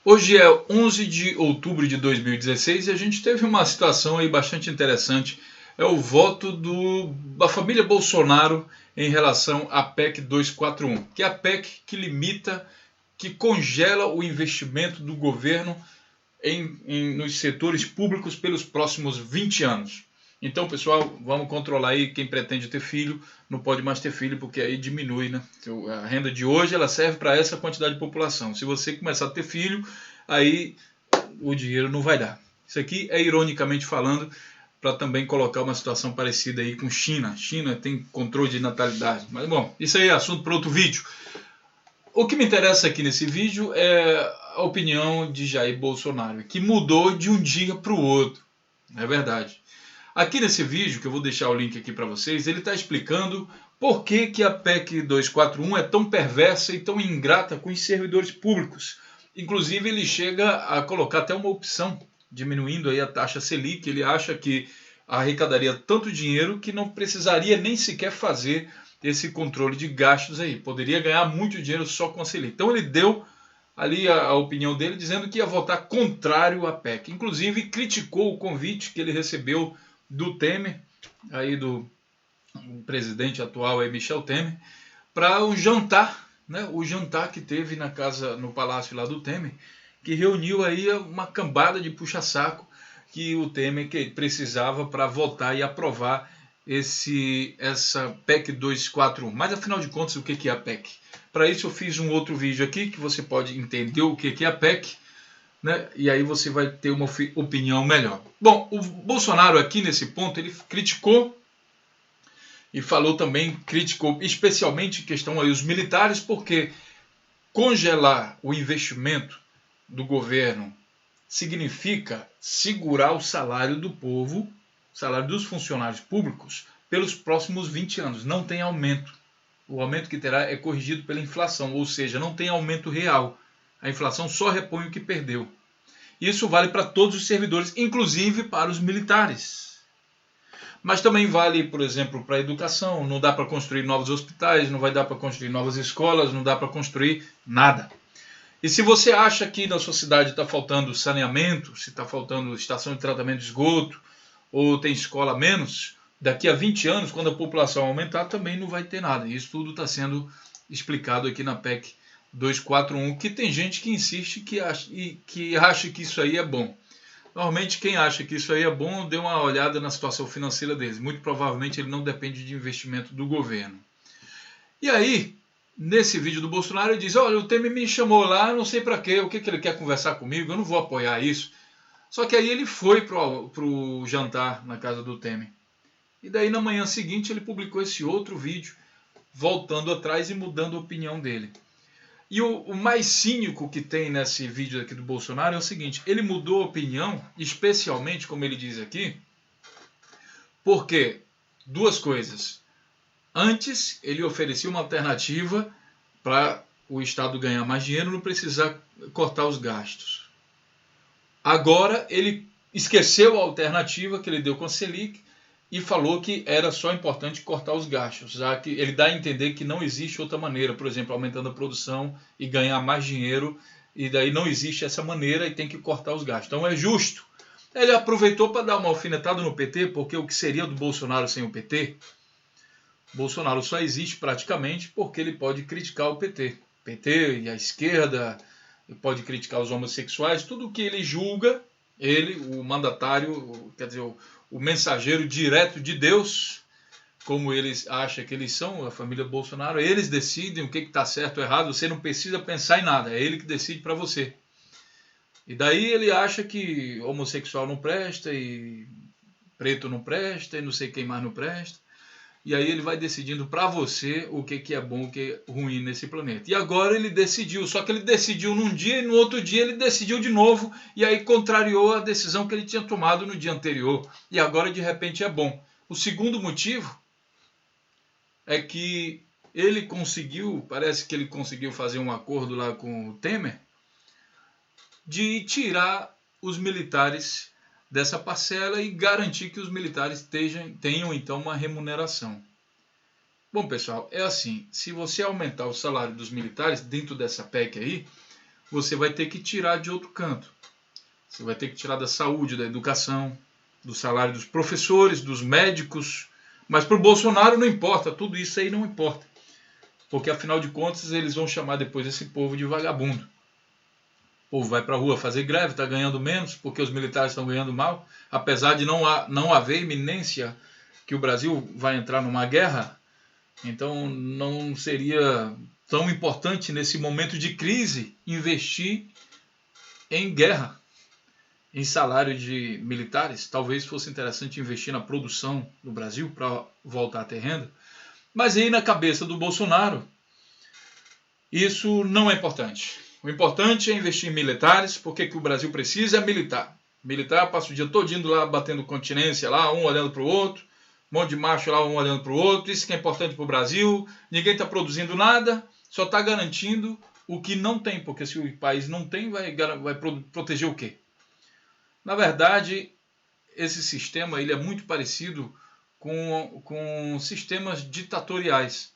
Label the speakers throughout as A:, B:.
A: Hoje é 11 de outubro de 2016 e a gente teve uma situação aí bastante interessante. É o voto da família Bolsonaro em relação à PEC 241, que é a PEC que limita, que congela o investimento do governo nos setores públicos pelos próximos 20 anos. Então, pessoal, vamos controlar aí quem pretende ter filho, não pode mais ter filho, porque aí diminui, né? A renda de hoje ela serve para essa quantidade de população. Se você começar a ter filho, aí o dinheiro não vai dar. Isso aqui é ironicamente falando, para também colocar uma situação parecida aí com China. China tem controle de natalidade. Mas bom, isso aí é assunto para outro vídeo. O que me interessa aqui nesse vídeo é a opinião de Jair Bolsonaro, que mudou de um dia para o outro. É verdade. Aqui nesse vídeo, que eu vou deixar o link aqui para vocês, ele está explicando por que a PEC 241 é tão perversa e tão ingrata com os servidores públicos. Inclusive, ele chega a colocar até uma opção, diminuindo aí a taxa Selic. Ele acha que arrecadaria tanto dinheiro que não precisaria nem sequer fazer esse controle de gastos aí. Poderia ganhar muito dinheiro só com a Selic. Então ele deu ali a opinião dele, dizendo que ia votar contrário à PEC. Inclusive criticou o convite que ele recebeu do Temer, aí do presidente atual aí, Michel Temer, para o jantar, né? O jantar que teve na casa, no palácio lá do Temer, que reuniu aí uma cambada de puxa-saco que o Temer que precisava para votar e aprovar essa PEC 241. Mas afinal de contas, o que é a PEC? Para isso eu fiz um outro vídeo aqui que você pode entender o que é a PEC, né? E aí você vai ter uma opinião melhor. Bom, o Bolsonaro aqui nesse ponto, ele criticou e falou também, criticou especialmente questão aí os militares, porque congelar o investimento do governo significa segurar o salário do povo, salário dos funcionários públicos, pelos próximos 20 anos. Não tem aumento. O aumento que terá é corrigido pela inflação, ou seja, não tem aumento real. A inflação só repõe o que perdeu. Isso vale para todos os servidores, inclusive para os militares. Mas também vale, por exemplo, para a educação. Não dá para construir novos hospitais, não vai dar para construir novas escolas, não dá para construir nada. E se você acha que na sua cidade está faltando saneamento, se está faltando estação de tratamento de esgoto, ou tem escola menos, daqui a 20 anos, quando a população aumentar, também não vai ter nada. Isso tudo está sendo explicado aqui na PEC 241, que tem gente que insiste que acha que isso aí é bom. Normalmente quem acha que isso aí é bom, dê uma olhada na situação financeira deles. Muito provavelmente ele não depende de investimento do governo. E aí, nesse vídeo do Bolsonaro, ele diz, olha, o Temer me chamou lá, não sei para quê, o que ele quer conversar comigo, eu não vou apoiar isso. Só que aí ele foi pro jantar na casa do Temer. E daí na manhã seguinte ele publicou esse outro vídeo, voltando atrás e mudando a opinião dele. E o mais cínico que tem nesse vídeo aqui do Bolsonaro é o seguinte, ele mudou a opinião, especialmente, como ele diz aqui, porque duas coisas. Antes, ele oferecia uma alternativa para o Estado ganhar mais dinheiro, não precisar cortar os gastos. Agora, ele esqueceu a alternativa que ele deu com a Selic e falou que era só importante cortar os gastos, já que ele dá a entender que não existe outra maneira, por exemplo, aumentando a produção e ganhar mais dinheiro, e daí não existe essa maneira e tem que cortar os gastos. Então é justo. Ele aproveitou para dar uma alfinetada no PT, porque o que seria do Bolsonaro sem o PT? Bolsonaro só existe praticamente porque ele pode criticar o PT. O PT e a esquerda, ele pode criticar os homossexuais, tudo que ele julga, ele, o mandatário, quer dizer, o mensageiro direto de Deus, como eles acham que eles são, a família Bolsonaro, eles decidem o que está certo ou errado, você não precisa pensar em nada, é ele que decide para você. E daí ele acha que homossexual não presta, e preto não presta, e não sei quem mais não presta. E aí ele vai decidindo para você o que é bom, o que é ruim nesse planeta. E agora ele decidiu, só que ele decidiu num dia e no outro dia ele decidiu de novo e aí contrariou a decisão que ele tinha tomado no dia anterior. E agora de repente é bom. O segundo motivo é que ele conseguiu, parece que ele conseguiu fazer um acordo lá com o Temer de tirar os militares dessa parcela e garantir que os militares tenham então uma remuneração. Bom, pessoal, é assim, se você aumentar o salário dos militares dentro dessa PEC aí, você vai ter que tirar de outro canto. Você vai ter que tirar da saúde, da educação, do salário dos professores, dos médicos. Mas para o Bolsonaro não importa, tudo isso aí não importa. Porque afinal de contas eles vão chamar depois esse povo de vagabundo. O povo vai para a rua fazer greve, está ganhando menos, porque os militares estão ganhando mal. Apesar de não haver iminência que o Brasil vai entrar numa guerra, então não seria tão importante nesse momento de crise investir em guerra, em salário de militares. Talvez fosse interessante investir na produção do Brasil para voltar a ter renda. Mas aí na cabeça do Bolsonaro, isso não é importante. O importante é investir em militares, porque o que o Brasil precisa é militar. Militar passa o dia todinho lá batendo continência, lá, um olhando para o outro, um monte de macho lá, um olhando para o outro. Isso que é importante para o Brasil. Ninguém está produzindo nada, só está garantindo o que não tem, porque se o país não tem, vai proteger o quê? Na verdade, esse sistema ele é muito parecido com sistemas ditatoriais,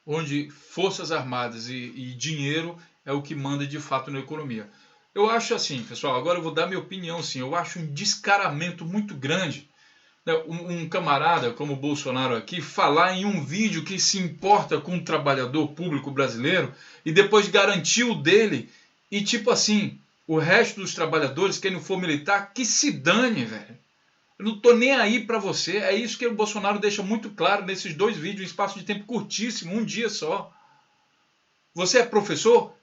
A: onde forças armadas e dinheiro é o que manda de fato na economia. Eu acho assim, pessoal, agora eu vou dar minha opinião, sim, eu acho um descaramento muito grande, né, um camarada como o Bolsonaro aqui falar em um vídeo que se importa com o trabalhador público brasileiro e depois garantir o dele e tipo assim, o resto dos trabalhadores, quem não for militar, que se dane, velho. Eu não tô nem aí para você. É isso que o Bolsonaro deixa muito claro nesses dois vídeos, em espaço de tempo curtíssimo, um dia só. Você é professor?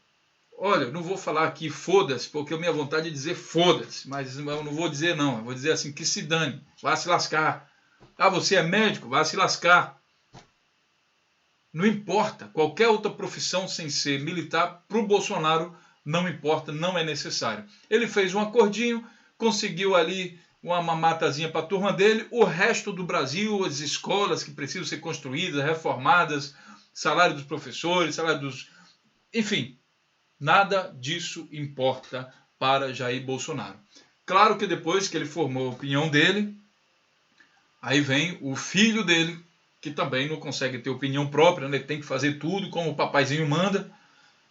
A: Olha, eu não vou falar aqui foda-se, porque a minha vontade é dizer foda-se, mas eu não vou dizer não. Eu vou dizer assim, que se dane, vá se lascar. Ah, você é médico? Vá se lascar. Não importa. Qualquer outra profissão sem ser militar, para o Bolsonaro, não importa, não é necessário. Ele fez um acordinho, conseguiu ali uma mamatazinha para a turma dele, o resto do Brasil, as escolas que precisam ser construídas, reformadas, salário dos professores, salário dos... Enfim, nada disso importa para Jair Bolsonaro. Claro que depois que ele formou a opinião dele, aí vem o filho dele, que também não consegue ter opinião própria, né? Tem que fazer tudo como o papaizinho manda,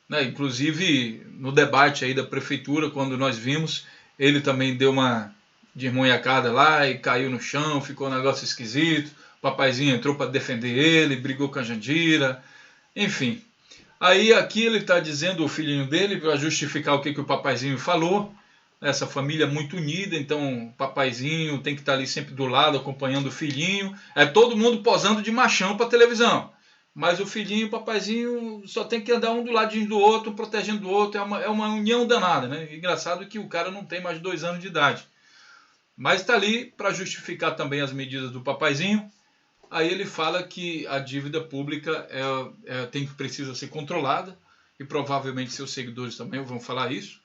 A: né? Inclusive no debate aí da prefeitura, quando nós vimos, ele também deu uma de esmonhacada lá e caiu no chão, ficou um negócio esquisito. O papaizinho entrou para defender ele, brigou com a Jandira, enfim. Aí aqui ele está dizendo o filhinho dele para justificar o que o papaizinho falou. Essa família é muito unida, então o papaizinho tem que estar ali sempre do lado, acompanhando o filhinho. É todo mundo posando de machão para televisão. Mas o filhinho e o papaizinho só tem que andar um do ladinho do outro, protegendo o outro. É uma união danada, né? Engraçado que o cara não tem mais de 2 anos de idade. Mas está ali para justificar também as medidas do papaizinho. Aí ele fala que a dívida pública precisa ser controlada, e provavelmente seus seguidores também vão falar isso.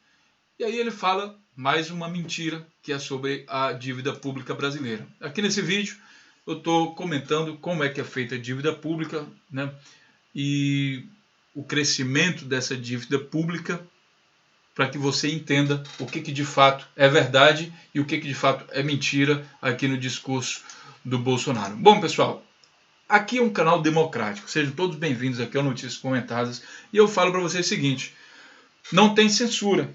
A: E aí ele fala mais uma mentira, que é sobre a dívida pública brasileira. Aqui nesse vídeo eu estou comentando como é que é feita a dívida pública, né? E o crescimento dessa dívida pública, para que você entenda o que de fato é verdade e o que de fato é mentira aqui no discurso do Bolsonaro. Bom, pessoal, aqui é um canal democrático. Sejam todos bem-vindos aqui ao Notícias Comentadas. E eu falo para vocês o seguinte, não tem censura.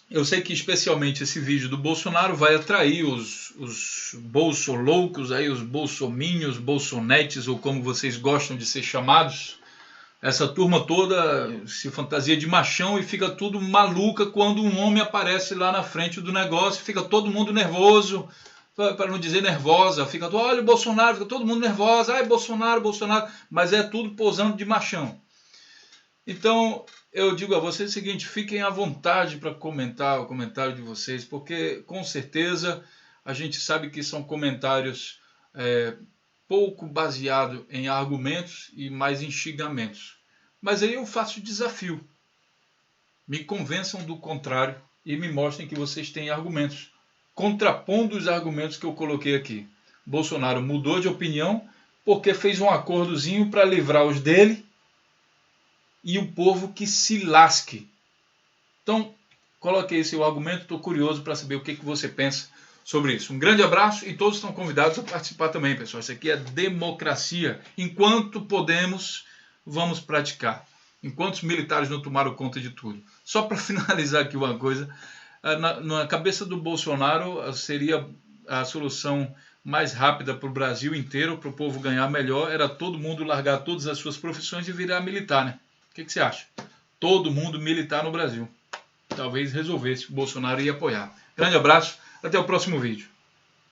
A: Eu sei que especialmente esse vídeo do Bolsonaro vai atrair os bolsoloucos, aí, os bolsominhos, bolsonetes, ou como vocês gostam de ser chamados. Essa turma toda se fantasia de machão e fica tudo maluca quando um homem aparece lá na frente do negócio. Fica todo mundo nervoso, para não dizer nervosa. Fica, olha o Bolsonaro, fica todo mundo nervoso. Ai, Bolsonaro, Bolsonaro. Mas é tudo posando de machão. Então, eu digo a vocês o seguinte, fiquem à vontade para comentar o comentário de vocês, porque com certeza a gente sabe que são comentários pouco baseados em argumentos e mais em xingamentos. Mas aí eu faço o desafio. Me convençam do contrário e me mostrem que vocês têm argumentos, contrapondo os argumentos que eu coloquei aqui. Bolsonaro mudou de opinião porque fez um acordozinho para livrar os dele e o povo que se lasque. Então, coloquei esse argumento, estou curioso para saber o que você pensa sobre isso. Um grande abraço e todos estão convidados a participar também, pessoal. Isso aqui é democracia. Enquanto podemos, vamos praticar. enquanto os militares não tomaram conta de tudo. Só para finalizar aqui uma coisa, na cabeça do Bolsonaro seria a solução mais rápida para o Brasil inteiro, para o povo ganhar melhor, era todo mundo largar todas as suas profissões e virar militar, né? O que você acha? Todo mundo militar no Brasil. Talvez resolvesse, o Bolsonaro ia apoiar. Grande abraço, até o próximo vídeo.